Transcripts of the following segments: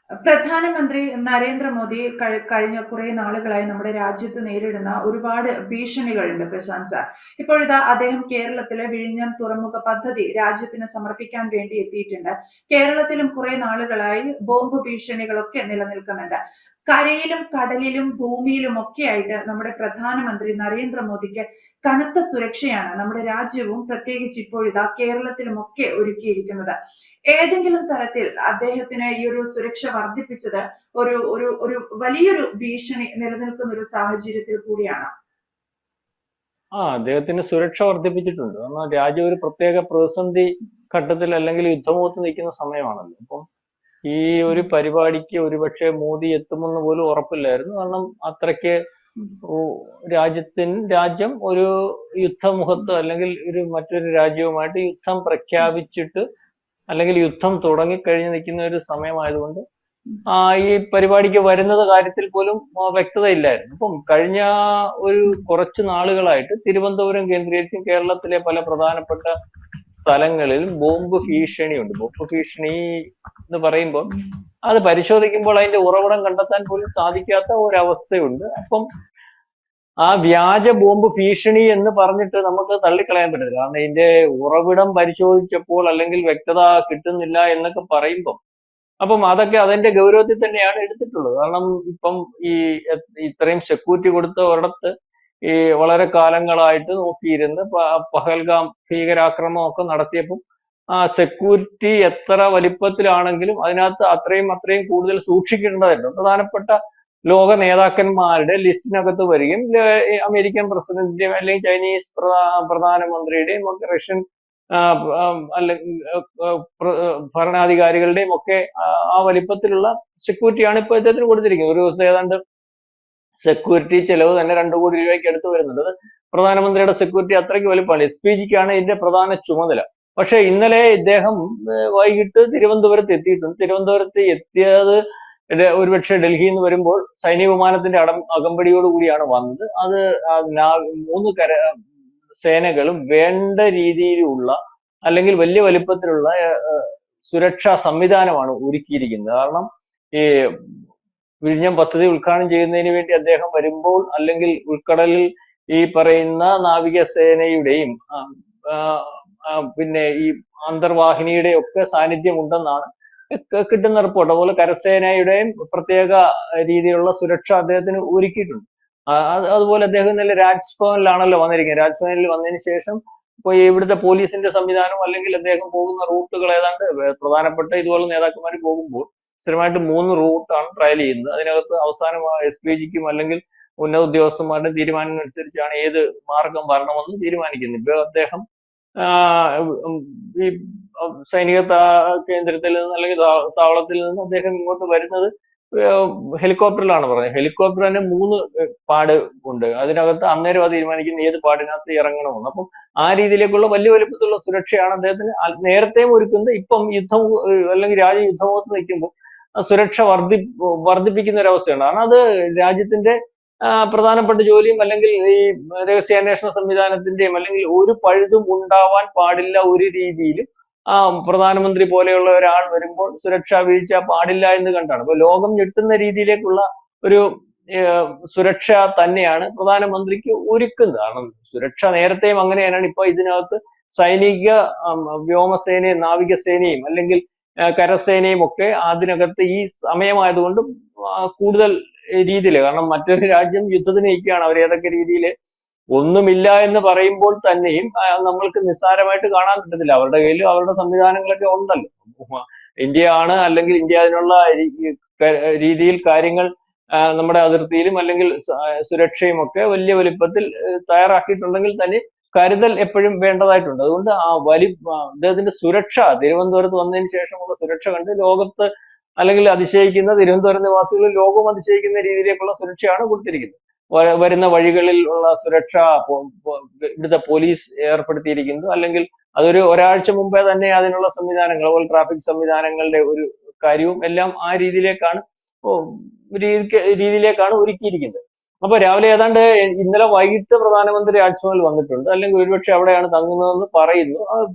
പ്രധാനമന്ത്രി നരേന്ദ്രമോദി കഴിഞ്ഞ കുറെ നാളുകളായി നമ്മുടെ രാജ്യത്ത് നേരിടുന്ന ഒരുപാട് ഭീഷണികളുണ്ട് പ്രശാന്ത് സാർ. ഇപ്പോഴിതാ അദ്ദേഹം കേരളത്തിലെ വിഴിഞ്ഞം തുറമുഖ പദ്ധതി രാജ്യത്തിന് സമർപ്പിക്കാൻ വേണ്ടി എത്തിയിട്ടുണ്ട്. കേരളത്തിലും കുറെ നാളുകളായി ബോംബ് ഭീഷണികളൊക്കെ നിലനിൽക്കുന്നുണ്ട്. കരയിലും കടലിലും ഭൂമിയിലും ഒക്കെ ആയിട്ട് നമ്മുടെ പ്രധാനമന്ത്രി നരേന്ദ്രമോദിക്ക് കനത്ത സുരക്ഷയാണ് നമ്മുടെ രാജ്യവും പ്രത്യേകിച്ച് ഇപ്പോഴിതാ കേരളത്തിലുമൊക്കെ ഒരുക്കിയിരിക്കുന്നത്. ഏതെങ്കിലും തരത്തിൽ അദ്ദേഹത്തിന് ഈ ഒരു സുരക്ഷ വർദ്ധിപ്പിച്ചത് ഒരു വലിയൊരു ഭീഷണി നിലനിൽക്കുന്ന ഒരു സാഹചര്യത്തിൽ കൂടിയാണ്. അദ്ദേഹത്തിന് സുരക്ഷ വർദ്ധിപ്പിച്ചിട്ടുണ്ട്. കാരണം രാജ്യം ഒരു പ്രത്യേക പ്രതിസന്ധി ഘട്ടത്തിൽ അല്ലെങ്കിൽ യുദ്ധമുഖത്ത് നിൽക്കുന്ന സമയമാണല്ലോ. അപ്പം ഈ ഒരു പരിപാടിക്ക് ഒരുപക്ഷെ മോദി എത്തുമെന്ന് പോലും ഉറപ്പില്ലായിരുന്നു. കാരണം അത്രയ്ക്ക് രാജ്യം ഒരു യുദ്ധമുഖത്ത് അല്ലെങ്കിൽ മറ്റൊരു രാജ്യവുമായിട്ട് യുദ്ധം പ്രഖ്യാപിച്ചിട്ട് അല്ലെങ്കിൽ യുദ്ധം തുടങ്ങിക്കഴിഞ്ഞ് നിൽക്കുന്ന ഒരു സമയമായതുകൊണ്ട് ഈ പരിപാടിക്ക് വരുന്നത് കാര്യത്തിൽ പോലും വ്യക്തതയില്ലായിരുന്നു. അപ്പം കഴിഞ്ഞ ഒരു കുറച്ച് നാളുകളായിട്ട് തിരുവനന്തപുരം കേന്ദ്രീകരിച്ചും കേരളത്തിലെ പല പ്രധാനപ്പെട്ട സ്ഥലങ്ങളിൽ ബോംബ് ഭീഷണിയുണ്ട്. ബോംബ് ഭീഷണി എന്ന് പറയുമ്പോൾ അത് പരിശോധിക്കുമ്പോൾ അതിന്റെ ഉറവിടം കണ്ടെത്താൻ പോലും സാധിക്കാത്ത ഒരവസ്ഥയുണ്ട്. അപ്പം ആ വ്യാജ ബോംബ് ഭീഷണി എന്ന് പറഞ്ഞിട്ട് നമുക്ക് തള്ളിക്കളയാൻ പറ്റില്ല. കാരണം ഇതിന്റെ ഉറവിടം പരിശോധിച്ചപ്പോൾ അല്ലെങ്കിൽ വ്യക്തത കിട്ടുന്നില്ല എന്നൊക്കെ പറയുമ്പോൾ അപ്പം അതൊക്കെ അതിന്റെ ഗൗരവത്തിൽ തന്നെയാണ് എടുത്തിട്ടുള്ളത്. കാരണം ഇപ്പം ഈ ഇത്രയും സെക്യൂരിറ്റി കൊടുത്ത ഒരിടത്ത് ഈ വളരെ കാലങ്ങളായിട്ട് നോക്കിയിരുന്ന് പഹൽഗാം ഭീകരാക്രമണം ഒക്കെ നടത്തിയപ്പോൾ ആ സെക്യൂരിറ്റി എത്ര വലിപ്പത്തിലാണെങ്കിലും അതിനകത്ത് അത്രയും കൂടുതൽ സൂക്ഷിക്കേണ്ടതുണ്ട്. പ്രധാനപ്പെട്ട ലോക നേതാക്കന്മാരുടെ ലിസ്റ്റിനകത്ത് വരികയും അമേരിക്കൻ പ്രസിഡന്റിന്റെയും അല്ലെങ്കിൽ ചൈനീസ് പ്രധാനമന്ത്രിയുടെയും ഒക്കെ റഷ്യൻ അല്ലെങ്കിൽ ഭരണാധികാരികളുടെയും ഒക്കെ ആ വലിപ്പത്തിലുള്ള സെക്യൂരിറ്റിയാണ് ഇപ്പൊ ഇദ്ദേഹത്തിന് കൊടുത്തിരിക്കുന്നത്. ഒരു ദിവസത്തെ ഏതാണ്ട് സെക്യൂരിറ്റി ചെലവ് തന്നെ 2 കോടി രൂപയ്ക്ക് അടുത്ത് വരുന്നുണ്ട്. അത് പ്രധാനമന്ത്രിയുടെ സെക്യൂരിറ്റി അത്രയ്ക്ക് വലിപ്പമാണ്. SP ക്കാണ് ഇതിന്റെ പ്രധാന ചുമതല. പക്ഷെ ഇന്നലെ ഇദ്ദേഹം വൈകിട്ട് തിരുവനന്തപുരത്ത് എത്തിയിട്ടുണ്ട്. തിരുവനന്തപുരത്ത് എത്തിയത് ഒരുപക്ഷെ ഡൽഹിയിൽ നിന്ന് വരുമ്പോൾ സൈനിക വിമാനത്തിന്റെ അകമ്പടിയോട് കൂടിയാണ് വന്നത്. അത് 3 സേനകളും വേണ്ട രീതിയിലുള്ള അല്ലെങ്കിൽ വലിയ വലിപ്പത്തിലുള്ള സുരക്ഷാ സംവിധാനമാണ് ഒരുക്കിയിരിക്കുന്നത്. കാരണം ഈ വിഴിഞ്ഞം പദ്ധതി ഉദ്ഘാടനം ചെയ്യുന്നതിന് വേണ്ടി അദ്ദേഹം വരുമ്പോൾ അല്ലെങ്കിൽ ഉൾക്കടലിൽ ഈ പറയുന്ന നാവികസേനയുടെയും പിന്നെ ഈ അന്തർവാഹിനിയുടെ ഒക്കെ സാന്നിധ്യം ഉണ്ടെന്നാണ് കിട്ടുന്ന റിപ്പോർട്ട്. അതുപോലെ കരസേനയുടെയും പ്രത്യേക രീതിയിലുള്ള സുരക്ഷ അദ്ദേഹത്തിന് ഒരുക്കിയിട്ടുണ്ട്. അതുപോലെ അദ്ദേഹം ഇന്നലെ രാജ്ഭവനിലാണല്ലോ വന്നിരിക്കുന്നത്. രാജ്ഭവനിൽ വന്നതിന് ശേഷം ഇപ്പൊ ഇവിടുത്തെ പോലീസിന്റെ സംവിധാനം അല്ലെങ്കിൽ അദ്ദേഹം പോകുന്ന റൂട്ടുകൾ ഏതാണ്ട് പ്രധാനപ്പെട്ട ഇതുപോലെ നേതാക്കന്മാർ പോകുമ്പോൾ സ്ഥിരമായിട്ട് 3 റൂട്ടാണ് ട്രയൽ ചെയ്യുന്നത്. അതിനകത്ത് അവസാനം SPGക്കും അല്ലെങ്കിൽ ഉന്നത ഉദ്യോഗസ്ഥന്മാരുടെ തീരുമാനം അനുസരിച്ചാണ് ഏത് മാർഗം വരണമെന്ന് തീരുമാനിക്കുന്നത്. ഇപ്പൊ അദ്ദേഹം ഈ സൈനിക കേന്ദ്രത്തിൽ നിന്ന് അല്ലെങ്കിൽ താവളത്തിൽ നിന്ന് അദ്ദേഹം ഇങ്ങോട്ട് വരുന്നത് ഹെലികോപ്റ്ററിലാണ് പറഞ്ഞത്. ഹെലികോപ്റ്റർ തന്നെ 3 പാഡ് ഉണ്ട്. അതിനകത്ത് അന്നേരം അത് തീരുമാനിക്കുന്ന ഏത് പാഡിനകത്ത് ഇറങ്ങണമെന്ന്. അപ്പം ആ രീതിയിലേക്കുള്ള വലിയ വലിപ്പത്തിലുള്ള സുരക്ഷയാണ് അദ്ദേഹത്തിന് നേരത്തെയും ഒരുക്കുന്നത്. ഇപ്പം യുദ്ധം അല്ലെങ്കിൽ രാജ്യം യുദ്ധമുഖത്ത് നിൽക്കുമ്പോൾ സുരക്ഷ വർദ്ധിപ്പിക്കുന്ന ഒരവസ്ഥയാണ്. കാരണം അത് രാജ്യത്തിന്റെ പ്രധാനപ്പെട്ട ജോലിയും അല്ലെങ്കിൽ ഈ രഹസ്യാന്വേഷണ സംവിധാനത്തിന്റെയും അല്ലെങ്കിൽ ഒരു പഴുതും ഉണ്ടാവാൻ പാടില്ല ഒരു രീതിയിലും പ്രധാനമന്ത്രി പോലെയുള്ള ഒരാൾ വരുമ്പോൾ സുരക്ഷാ വീഴ്ച പാടില്ല എന്ന് കണ്ടാണ്. അപ്പൊ ലോകം ഞെട്ടുന്ന രീതിയിലേക്കുള്ള ഒരു സുരക്ഷ തന്നെയാണ് പ്രധാനമന്ത്രിക്ക് ഒരുക്കുന്നത്. കാരണം സുരക്ഷ നേരത്തെയും അങ്ങനെയാണ്. ഇപ്പൊ ഇതിനകത്ത് സൈനിക വ്യോമസേനയും നാവികസേനയും അല്ലെങ്കിൽ കരസേനയും ഒക്കെ അതിനകത്ത് ഈ സമയമായതുകൊണ്ട് കൂടുതൽ രീതിയിൽ, കാരണം മറ്റൊരു രാജ്യം യുദ്ധത്തിന് നിൽക്കുകയാണ്. അവർ ഏതൊക്കെ രീതിയിൽ ഒന്നുമില്ല എന്ന് പറയുമ്പോൾ തന്നെയും നമ്മൾക്ക് നിസ്സാരമായിട്ട് കാണാൻ പറ്റത്തില്ല. അവരുടെ കയ്യിൽ അവരുടെ സംവിധാനങ്ങളൊക്കെ ഉണ്ടല്ലോ. ഇന്ത്യ ആണ് അല്ലെങ്കിൽ ഇന്ത്യ അതിനുള്ള രീതിയിൽ കാര്യങ്ങൾ നമ്മുടെ അതിർത്തിയിലും അല്ലെങ്കിൽ സുരക്ഷയും ഒക്കെ വലിയ വലിപ്പത്തിൽ തയ്യാറാക്കിയിട്ടുണ്ടെങ്കിൽ തന്നെ കരുതൽ എപ്പോഴും വേണ്ടതായിട്ടുണ്ട്. അതുകൊണ്ട് അദ്ദേഹത്തിന്റെ സുരക്ഷ തിരുവനന്തപുരത്ത് വന്നതിന് ശേഷമുള്ള സുരക്ഷ കണ്ട് ലോകത്ത് അല്ലെങ്കിൽ അതിശയിക്കുന്ന തിരുവനന്തപുരം നിവാസികൾ ലോകവും അതിശയിക്കുന്ന രീതിയിലേക്കുള്ള സുരക്ഷയാണ് കൊടുത്തിരിക്കുന്നത്. വരുന്ന വഴികളിൽ ഉള്ള സുരക്ഷ ഇവിടുത്തെ പോലീസ് ഏർപ്പെടുത്തിയിരിക്കുന്നത്. അല്ലെങ്കിൽ അതൊരു ഒരാഴ്ച മുമ്പേ തന്നെ അതിനുള്ള സംവിധാനങ്ങൾ, അതുപോലെ ട്രാഫിക് സംവിധാനങ്ങളുടെ ഒരു കാര്യവും എല്ലാം ആ രീതിയിലേക്കാണ് ഒരുക്കിയിരിക്കുന്നത്. അപ്പൊ രാവിലെ ഏതാണ്ട് ഇന്നലെ വൈകിട്ട് പ്രധാനമന്ത്രി രാജ്ഭവനിൽ വന്നിട്ടുണ്ട്. അല്ലെങ്കിൽ ഒരുപക്ഷെ അവിടെയാണ് തങ്ങുന്നതെന്ന് പറയുന്നു.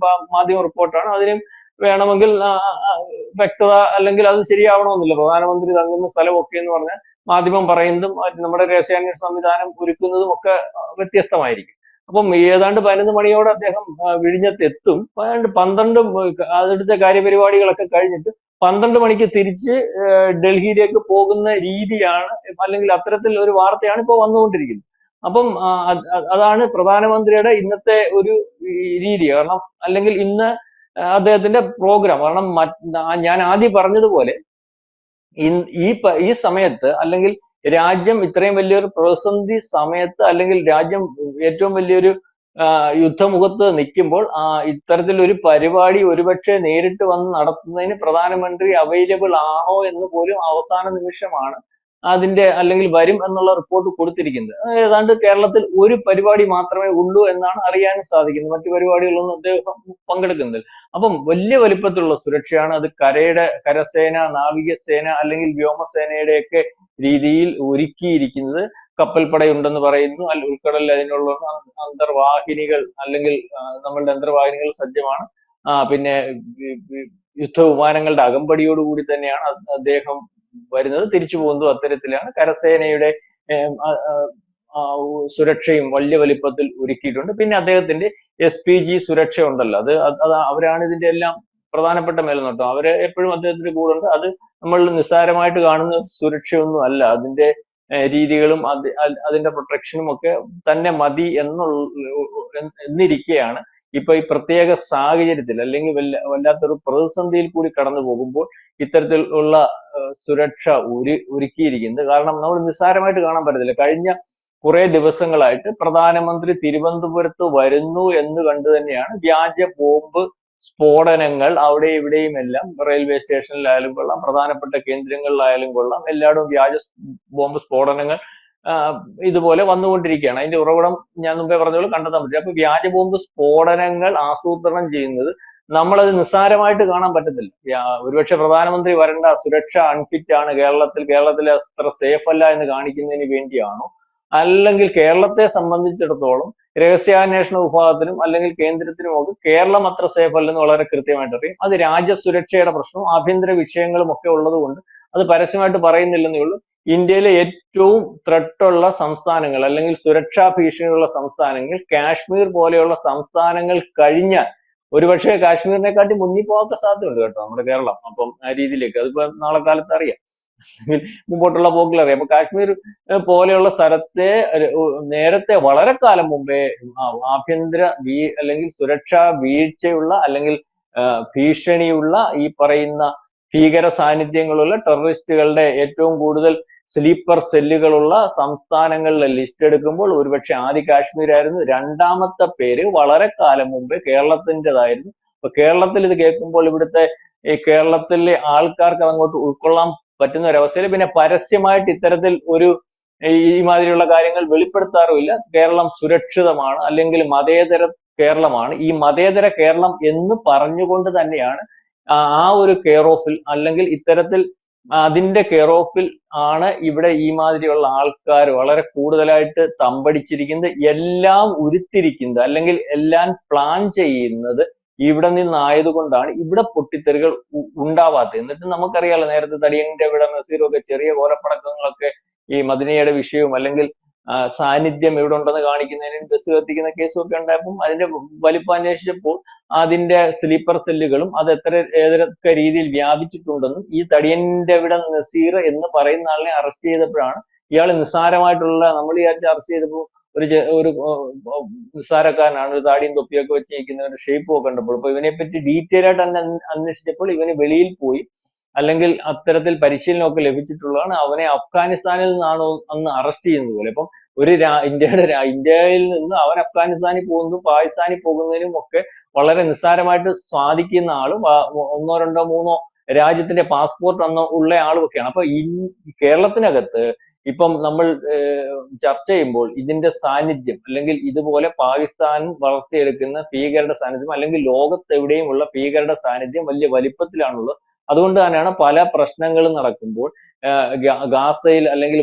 മാധ്യമ റിപ്പോർട്ടാണ്. അതിനും വേണമെങ്കിൽ വ്യക്തത അല്ലെങ്കിൽ അത് ശരിയാവണമെന്നില്ല. പ്രധാനമന്ത്രി തങ്ങുന്ന സ്ഥലമൊക്കെ എന്ന് പറഞ്ഞാൽ മാധ്യമം പറയുന്നതും നമ്മുടെ രഹസ്യാന്വേഷണ സംവിധാനം ഒരുക്കുന്നതും ഒക്കെ വ്യത്യസ്തമായിരിക്കും. അപ്പം ഏതാണ്ട് 11 മണിയോടെ അദ്ദേഹം വിഴിഞ്ഞത്ത് എത്തും. ഏതാണ്ട് 12 അവിടുത്തെ കാര്യപരിപാടികളൊക്കെ കഴിഞ്ഞിട്ട് 12 മണിക്ക് തിരിച്ച് ഡൽഹിയിലേക്ക് പോകുന്ന രീതിയാണ്, അല്ലെങ്കിൽ അത്തരത്തിൽ ഒരു വാർത്തയാണ് ഇപ്പോൾ വന്നുകൊണ്ടിരിക്കുന്നത്. അപ്പം അതാണ് പ്രധാനമന്ത്രിയുടെ ഇന്നത്തെ ഒരു രീതി. കാരണം അല്ലെങ്കിൽ ഇന്ന് അദ്ദേഹത്തിന്റെ പ്രോഗ്രാം, കാരണം ഞാൻ ആദ്യം പറഞ്ഞതുപോലെ ഈ സമയത്ത്, അല്ലെങ്കിൽ രാജ്യം ഇത്രയും വലിയൊരു പ്രതിസന്ധി സമയത്ത്, അല്ലെങ്കിൽ രാജ്യം ഏറ്റവും വലിയൊരു യുദ്ധമുഖത്ത് നിൽക്കുമ്പോൾ ഇത്തരത്തിലൊരു പരിപാടി ഒരുപക്ഷെ നേരിട്ട് വന്ന് നടത്തുന്നതിന് പ്രധാനമന്ത്രി അവൈലബിൾ ആണോ എന്ന് പോലും അവസാന നിമിഷമാണ് അതിന്റെ, അല്ലെങ്കിൽ വരും എന്നുള്ള റിപ്പോർട്ട് കൊടുത്തിരിക്കുന്നത്. ഏതാണ്ട് കേരളത്തിൽ ഒരു പരിപാടി മാത്രമേ ഉള്ളൂ എന്നാണ് അറിയാനും സാധിക്കുന്നത്. മറ്റു പരിപാടികളൊന്നും അദ്ദേഹം പങ്കെടുക്കുന്നില്ല. അപ്പം വലിയ വലിപ്പത്തിലുള്ള സുരക്ഷയാണ് അത് കരസേന, നാവികസേന അല്ലെങ്കിൽ വ്യോമസേനയുടെ ഒക്കെ രീതിയിൽ ഒരുക്കിയിരിക്കുന്നത്. കപ്പൽപ്പടയുണ്ടെന്ന് പറയുന്നു. ഉൾക്കടലിൽ അതിനുള്ള അന്തർവാഹിനികൾ, അല്ലെങ്കിൽ നമ്മളുടെ അന്തർവാഹിനികൾ സജ്ജമാണ്. പിന്നെ യുദ്ധവിമാനങ്ങളുടെ അകമ്പടിയോടുകൂടി തന്നെയാണ് അദ്ദേഹം വരുന്നത്, തിരിച്ചു പോകുന്നതും അത്തരത്തിലാണ്. കരസേനയുടെ സുരക്ഷയും വലിയ വലിപ്പത്തിൽ ഒരുക്കിയിട്ടുണ്ട്. പിന്നെ അദ്ദേഹത്തിന്റെ SPG സുരക്ഷ ഉണ്ടല്ലോ, അത് അവരാണ് ഇതിന്റെ എല്ലാം പ്രധാനപ്പെട്ട മേൽനോട്ടം. അവര് എപ്പോഴും അദ്ദേഹത്തിന്റെ കൂടെ ഉണ്ട്. അത് നമ്മൾ നിസ്സാരമായിട്ട് കാണുന്ന സുരക്ഷയൊന്നും അല്ല. അതിന്റെ രീതികളും അതിന്റെ പ്രൊട്ടക്ഷനും ഒക്കെ തന്നെ മതി എന്നിരിക്കെയാണ് ഇപ്പൊ ഈ പ്രത്യേക സാഹചര്യത്തിൽ, അല്ലെങ്കിൽ വല്ലാത്തൊരു പ്രതിസന്ധിയിൽ കൂടി കടന്നു പോകുമ്പോൾ ഇത്തരത്തിലുള്ള സുരക്ഷ ഒരുക്കിയിരിക്കുന്നത്. കാരണം നമ്മൾ നിസ്സാരമായിട്ട് കാണാൻ പറ്റത്തില്ല. കഴിഞ്ഞ കുറെ ദിവസങ്ങളായിട്ട് പ്രധാനമന്ത്രി തിരുവനന്തപുരത്ത് വരുന്നു എന്ന് കണ്ടു തന്നെയാണ് വ്യാജ ബോംബ് സ്ഫോടനങ്ങൾ അവിടെ ഇവിടെയും എല്ലാം, റെയിൽവേ സ്റ്റേഷനിലായാലും കൊള്ളാം, പ്രധാനപ്പെട്ട കേന്ദ്രങ്ങളിലായാലും കൊള്ളാം, എല്ലായിടവും വ്യാജ ബോംബ് സ്ഫോടനങ്ങൾ ഇതുപോലെ വന്നുകൊണ്ടിരിക്കുകയാണ്. അതിന്റെ ഉറവിടം ഞാൻ മുമ്പേ പറഞ്ഞ പോലെ കണ്ടെത്താൻ പറ്റും. അപ്പൊ വ്യാജ ബോംബ് സ്ഫോടനങ്ങൾ ആസൂത്രണം ചെയ്യുന്നത് നമ്മളത് നിസ്സാരമായിട്ട് കാണാൻ പറ്റത്തില്ല. ഒരുപക്ഷെ പ്രധാനമന്ത്രി വരേണ്ട, സുരക്ഷ അൺഫിറ്റ് ആണ്, കേരളത്തിലെ അത്ര സേഫ് അല്ല എന്ന് കാണിക്കുന്നതിന് വേണ്ടിയാണോ, അല്ലെങ്കിൽ കേരളത്തെ സംബന്ധിച്ചിടത്തോളം രഹസ്യാന്വേഷണ വിഭാഗത്തിനും അല്ലെങ്കിൽ കേന്ദ്രത്തിനും ഒക്കെ കേരളം അത്ര സേഫ് അല്ലെന്ന് വളരെ കൃത്യമായിട്ട് അറിയാം. അത് രാജ്യസുരക്ഷയുടെ പ്രശ്നവും ആഭ്യന്തര വിഷയങ്ങളും ഒക്കെ ഉള്ളത് കൊണ്ട് അത് പരസ്യമായിട്ട് പറയുന്നില്ലെന്നേ ഉള്ളൂ. ഇന്ത്യയിലെ ഏറ്റവും ത്രെട്ടുള്ള സംസ്ഥാനങ്ങൾ, അല്ലെങ്കിൽ സുരക്ഷാ ഭീഷണിയുള്ള സംസ്ഥാനങ്ങൾ കാശ്മീർ പോലെയുള്ള സംസ്ഥാനങ്ങൾ കഴിഞ്ഞാൽ ഒരുപക്ഷെ കാശ്മീരിനെക്കാട്ടി മുന്നിൽ പോകാൻ സാധ്യതയുണ്ട് കേട്ടോ നമ്മുടെ കേരളം. അപ്പം ആ രീതിയിലേക്ക് അതിപ്പോ നാളെ കാലത്ത് അറിയാം, മുമ്പോട്ടുള്ള പോക്കിൽ അറിയാം. അപ്പൊ കാശ്മീർ പോലെയുള്ള സ്ഥലത്തെ നേരത്തെ വളരെ കാലം മുമ്പേ ആഭ്യന്തര അല്ലെങ്കിൽ സുരക്ഷാ വീഴ്ചയുള്ള, അല്ലെങ്കിൽ ഭീഷണിയുള്ള, ഈ പറയുന്ന ഭീകര സാന്നിധ്യങ്ങളുള്ള ടെററിസ്റ്റുകളുടെ ഏറ്റവും കൂടുതൽ സ്ലീപ്പർ സെല്ലുകളുള്ള സംസ്ഥാനങ്ങളിലെ ലിസ്റ്റ് എടുക്കുമ്പോൾ ഒരുപക്ഷെ ആദ്യ കാശ്മീരായിരുന്നു. രണ്ടാമത്തെ പേര് വളരെ കാലം മുമ്പേ കേരളത്തിൻ്റെതായിരുന്നു. അപ്പൊ കേരളത്തിൽ ഇത് കേൾക്കുമ്പോൾ ഇവിടുത്തെ ഈ കേരളത്തിലെ ആൾക്കാർക്ക് അതങ്ങോട്ട് ഉൾക്കൊള്ളാൻ പറ്റുന്ന ഒരവസ്ഥയിൽ പിന്നെ പരസ്യമായിട്ട് ഇത്തരത്തിൽ ഈ മാതിരിയുള്ള കാര്യങ്ങൾ വെളിപ്പെടുത്താറുമില്ല. കേരളം സുരക്ഷിതമാണ്, അല്ലെങ്കിൽ മതേതര കേരളമാണ്. ഈ മതേതര കേരളം എന്ന് പറഞ്ഞുകൊണ്ട് തന്നെയാണ് ആ ഒരു കെയർ ഓഫിൽ, അല്ലെങ്കിൽ ഇത്തരത്തിൽ അതിന്റെ കെയർ ഓഫിൽ ആണ് ഇവിടെ ഈ മാതിരിയുള്ള ആൾക്കാർ വളരെ കൂടുതലായിട്ട് തമ്പടിച്ചിരിക്കുന്നത്. എല്ലാം ഉരുത്തിരിക്കുന്നത്, അല്ലെങ്കിൽ എല്ലാം പ്ലാൻ ചെയ്യുന്നത് ഇവിടെ നിന്നായതുകൊണ്ടാണ് ഇവിടെ പൊട്ടിത്തെറികൾ ഉണ്ടാവാത്തത്. എന്നിട്ട് നമുക്കറിയാലോ, നേരത്തെ തടിയന്റെ ഇവിടെ നസീറും ഒക്കെ ചെറിയ കോലപ്പടക്കങ്ങളൊക്കെ ഈ മദിനയുടെ വിഷയവും, അല്ലെങ്കിൽ സാന്നിധ്യം ഇവിടെ ഉണ്ടെന്ന് കാണിക്കുന്നതിന് ബസ് കത്തിക്കുന്ന കേസും ഒക്കെ ഉണ്ടായപ്പോൾ അതിന്റെ വലിപ്പം അന്വേഷിച്ചപ്പോൾ അതിന്റെ സ്ലീപ്പർ സെല്ലുകളും അത് ഏതൊക്കെ രീതിയിൽ വ്യാപിച്ചിട്ടുണ്ടെന്നും ഈ തടിയന്റെ ഇവിടെ നസീർ എന്ന് പറയുന്ന ആളിനെ അറസ്റ്റ് ചെയ്തപ്പോഴാണ് ഇയാൾ നിസ്സാരമായിട്ടുള്ള, നമ്മൾ വിചാരിച്ച് അറസ്റ്റ് ചെയ്തപ്പോൾ ഒരു നിസ്സാരക്കാരനാണ്, ഒരു താടിയും തൊപ്പിയൊക്കെ വെച്ച് നിൽക്കുന്ന ഒരു ഷേപ്പും ഒക്കെ കണ്ടപ്പോൾ, അപ്പൊ ഇവനെ പറ്റി ഡീറ്റെയിൽ ആയിട്ട് അന്വേഷിച്ചപ്പോൾ ഇവന് വെളിയിൽ പോയി, അല്ലെങ്കിൽ അത്തരത്തിൽ പരിശീലനമൊക്കെ ലഭിച്ചിട്ടുള്ളതാണ്. അവനെ അഫ്ഗാനിസ്ഥാനിൽ നിന്നാണ് അന്ന് അറസ്റ്റ് ചെയ്യുന്നത് പോലെ. അപ്പം ഇന്ത്യയിൽ നിന്ന് അവൻ അഫ്ഗാനിസ്ഥാനിൽ പോകുന്നതും പാകിസ്ഥാനിൽ പോകുന്നതിനും ഒക്കെ വളരെ നിസ്സാരമായിട്ട് സാധിക്കുന്ന ആളും, ഒന്നോ രണ്ടോ മൂന്നോ രാജ്യത്തിന്റെ പാസ്പോർട്ട് ഉള്ള ആളും ഒക്കെയാണ്. അപ്പൊ ഈ കേരളത്തിനകത്ത് ഇപ്പം നമ്മൾ ചർച്ച ചെയ്യുമ്പോൾ ഇതിന്റെ സാന്നിധ്യം, അല്ലെങ്കിൽ ഇതുപോലെ പാകിസ്ഥാൻ വളർത്തിയെടുക്കുന്ന ഭീകരരുടെ സാന്നിധ്യം, അല്ലെങ്കിൽ ലോകത്തെവിടെയുമുള്ള ഭീകരരുടെ സാന്നിധ്യം വലിയ വലിപ്പത്തിലാണുള്ളത്. അതുകൊണ്ട് തന്നെയാണ് പല പ്രശ്നങ്ങളും നടക്കുമ്പോൾ ഗാസയിൽ, അല്ലെങ്കിൽ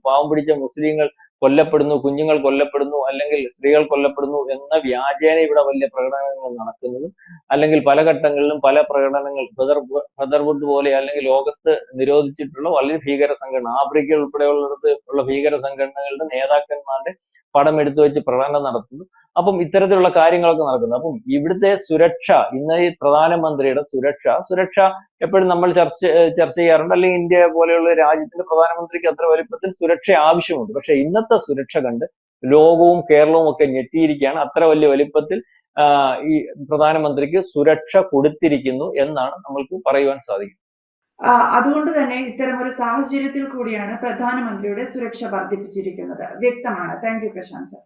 പാവം പിടിച്ച മുസ്ലിങ്ങൾ കൊല്ലപ്പെടുന്നു, കുഞ്ഞുങ്ങൾ കൊല്ലപ്പെടുന്നു, അല്ലെങ്കിൽ സ്ത്രീകൾ കൊല്ലപ്പെടുന്നു എന്ന വ്യാജേന ഇവിടെ വലിയ പ്രകടനങ്ങൾ നടക്കുന്നത്, അല്ലെങ്കിൽ പല ഘട്ടങ്ങളിലും പല പ്രകടനങ്ങൾ ബ്രദർഹുഡ് പോലെ അല്ലെങ്കിൽ ലോകത്ത് നിരോധിച്ചിട്ടുള്ള വളരെ ഭീകര സംഘടന, ആഫ്രിക്ക ഉൾപ്പെടെയുള്ളിടത്ത് ഉള്ള ഭീകര സംഘടനകളുടെ നേതാക്കന്മാരുടെ പടം എടുത്തു വെച്ച് പ്രകടനം നടത്തുന്നു. അപ്പം ഇത്തരത്തിലുള്ള കാര്യങ്ങളൊക്കെ നടക്കുന്നു. അപ്പം ഇവിടുത്തെ സുരക്ഷ, ഇന്ന് ഈ പ്രധാനമന്ത്രിയുടെ സുരക്ഷ എപ്പോഴും നമ്മൾ ചർച്ച ചെയ്യാറുണ്ട്, അല്ലെങ്കിൽ ഇന്ത്യ പോലെയുള്ള രാജ്യത്തിന്റെ പ്രധാനമന്ത്രിക്ക് അത്ര വലിപ്പത്തിൽ സുരക്ഷ ആവശ്യമുണ്ട്. പക്ഷെ ഇന്നത്തെ സുരക്ഷ കണ്ട് ലോകവും കേരളവും ഒക്കെ ഞെട്ടിയിരിക്കുകയാണ്. അത്ര വലിയ വലിപ്പത്തിൽ ഈ പ്രധാനമന്ത്രിക്ക് സുരക്ഷ കൊടുത്തിരിക്കുന്നു എന്നാണ് നമ്മൾക്ക് പറയുവാൻ സാധിക്കുന്നത്. അതുകൊണ്ട് തന്നെ ഇത്തരമൊരു സാഹചര്യത്തിൽ കൂടിയാണ് പ്രധാനമന്ത്രിയുടെ സുരക്ഷ വർദ്ധിപ്പിച്ചിരിക്കുന്നത്. വ്യക്തമാണ്. Thank you Prashant sir.